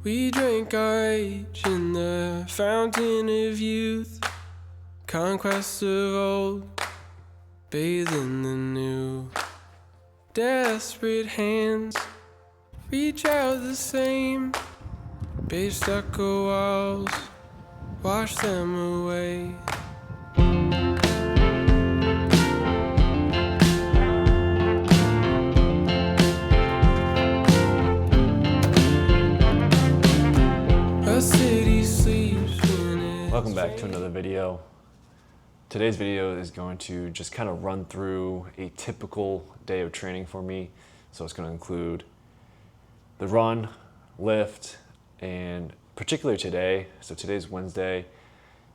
We drank our age in the fountain of youth, conquest of old, bathe in the new. Desperate hands reach out the same, beige stucco walls, wash them away. A city sleeps when it's Welcome back to another video. Today's video is going to just kind of run through a typical day of training for me. So it's going to include the run, lift, and particularly today, so today's Wednesday,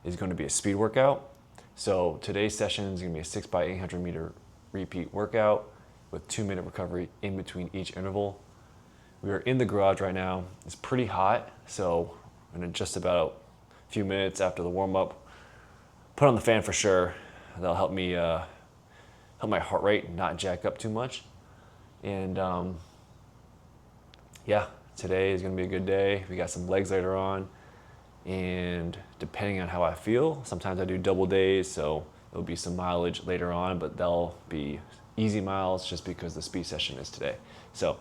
is going to be a speed workout. So today's session is going to be a 6x800 meter repeat workout with 2-minute recovery in between each interval. We are in the garage right now. It's pretty hot, so in just about a few minutes after the warm-up, put on the fan for sure. That'll help me help my heart rate not jack up too much. And yeah, today is gonna be a good day. We got some legs later on, and depending on how I feel, sometimes I do double days, so there'll be some mileage later on, but they'll be easy miles just because the speed session is today. So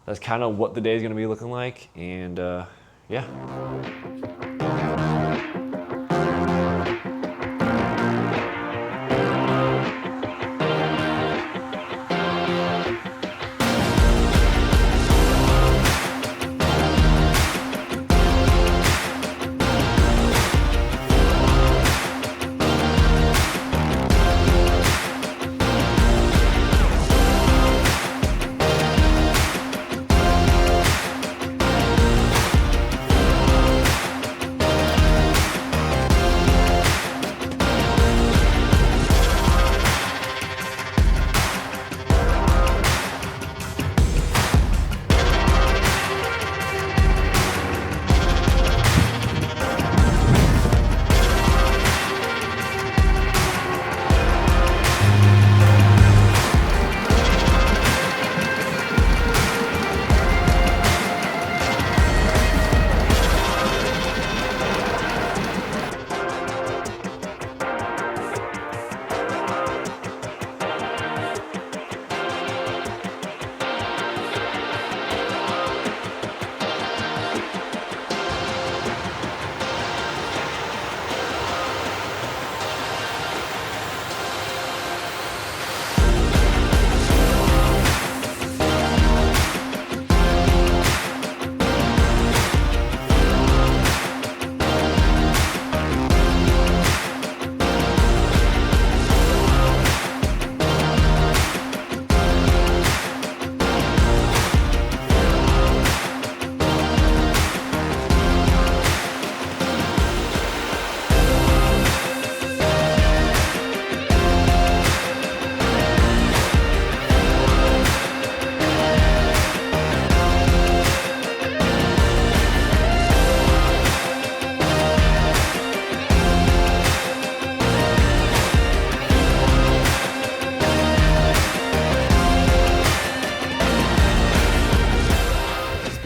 that's kind of what the day is gonna be looking like, and yeah.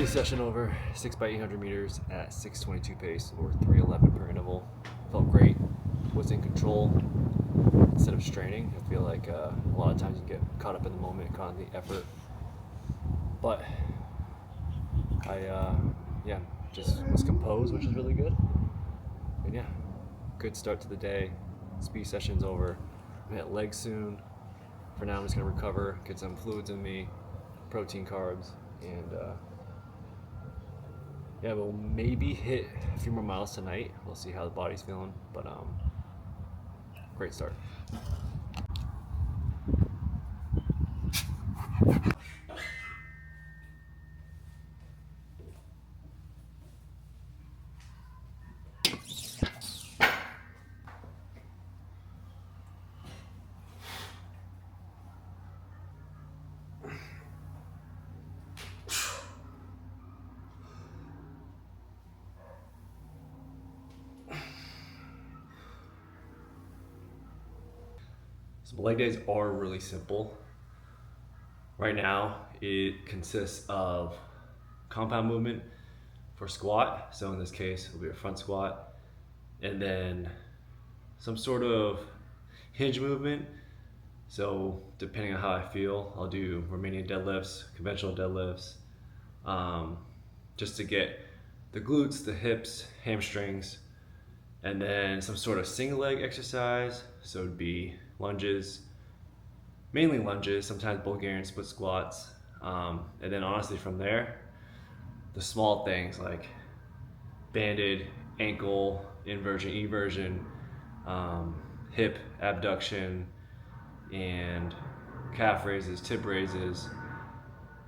Session over, 6x800 meters at 6:22 pace or 3:11 per interval. Felt great, was in control instead of straining. I feel like a lot of times you get caught up in the moment, caught in the effort. But I just was composed, which is really good. And yeah, good start to the day. Speed session's over. I'm gonna hit legs soon. For now, I'm just gonna recover, get some fluids in me, protein, carbs, and yeah, we'll maybe hit a few more miles tonight. We'll see how the body's feeling, but great start. So leg days are really simple. Right now, it consists of compound movement for squat. So in this case, it'll be a front squat, and then some sort of hinge movement. So depending on how I feel, I'll do Romanian deadlifts, conventional deadlifts, just to get the glutes, the hips, hamstrings, and then some sort of single leg exercise. So it'd be lunges, mainly lunges, sometimes Bulgarian split squats. And then honestly from there, the small things like banded ankle, inversion, eversion, hip abduction, and calf raises, tib raises.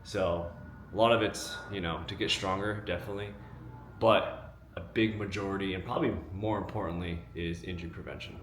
So a lot of it's, to get stronger, definitely. But a big majority, and probably more importantly, is injury prevention.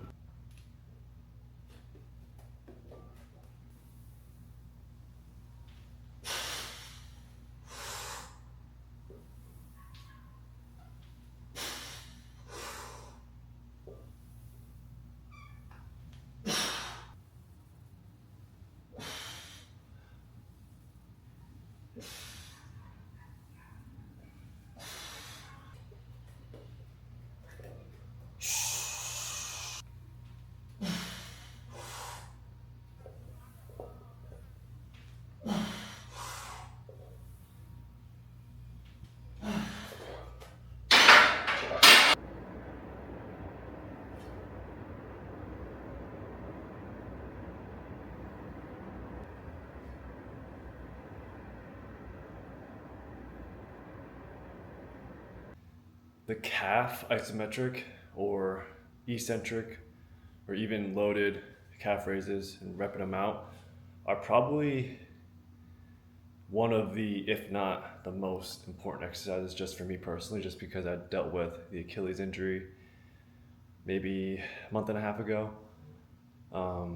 The calf isometric or eccentric or even loaded calf raises and repping them out are probably one of the, if not the most important exercises just for me personally, just because I dealt with the Achilles injury maybe a month and a half ago. I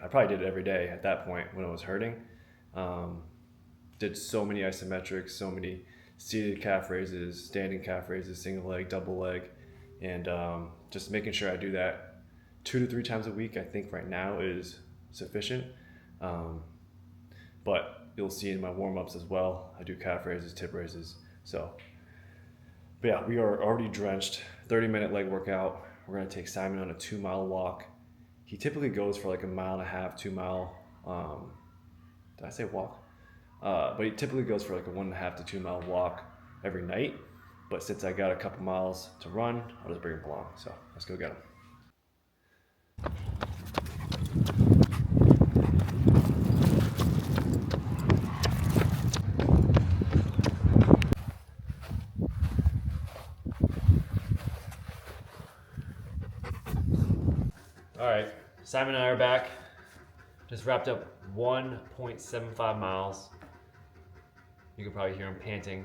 probably did it every day at that point when I was hurting. Did so many isometrics, so many seated calf raises, standing calf raises, single leg, double leg, and just making sure I do that 2 to 3 times a week, I think right now is sufficient. But you'll see in my warm-ups as well, I do calf raises, tib raises. But yeah, we are already drenched. 30-minute leg workout. We're gonna take Simon on a 2-mile walk. He typically goes for like a 1.5 mile, 2 mile, did I say walk? But he typically goes for like a 1.5 to 2 mile walk every night. But since I got a couple miles to run, I'll just bring him along. So let's go get him. All right, Simon and I are back. Just wrapped up 1.75 miles. You can probably hear him panting.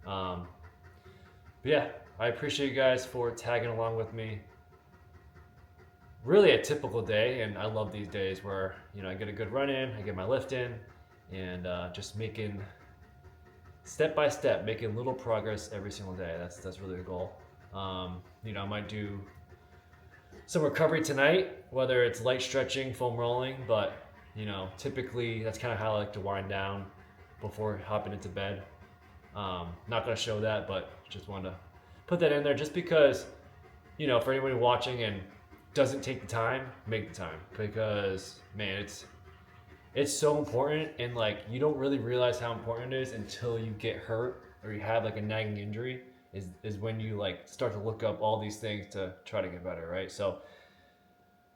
But yeah, I appreciate you guys for tagging along with me. Really a typical day, and I love these days where I get a good run in, I get my lift in, and just making step by step, making little progress every single day. That's really the goal. I might do some recovery tonight, whether it's light stretching, foam rolling, but typically that's kind of how I like to wind down before hopping into bed. Not gonna show that, but just wanted to put that in there just because, for anybody watching and doesn't take the time, make the time, because man, it's so important, and you don't really realize how important it is until you get hurt or you have a nagging injury. Is when you start to look up all these things to try to get better, right? So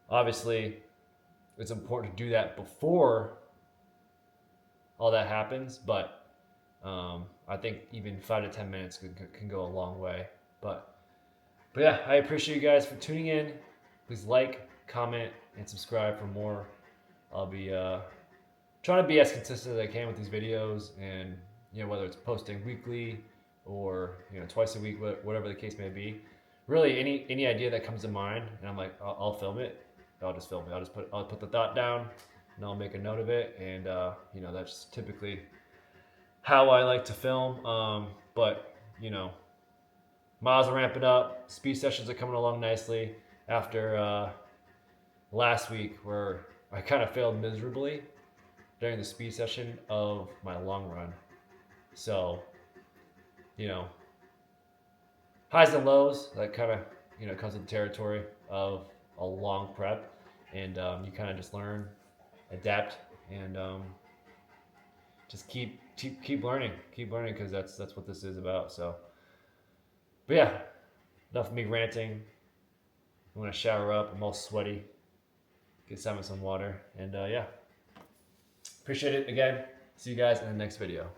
obviously it's important to do that before all that happens, but I think even 5 to 10 minutes can go a long way. But yeah, I appreciate you guys for tuning in. Please like, comment, and subscribe for more. I'll be trying to be as consistent as I can with these videos, and whether it's posting weekly or twice a week, whatever the case may be. Really, any idea that comes to mind, and I'm like, I'll film it. I'll just film it. I'll put the thought down, and I'll make a note of it. And that's typically how I like to film. But miles are ramping up. Speed sessions are coming along nicely after last week where I kind of failed miserably during the speed session of my long run. So, highs and lows, that kind of, comes with the territory of a long prep. And you kind of just learn, adapt, and just keep learning, because that's what this is about. So, but yeah, enough of me ranting. I'm gonna shower up. I'm all sweaty. Get some water, and yeah, appreciate it again. See you guys in the next video.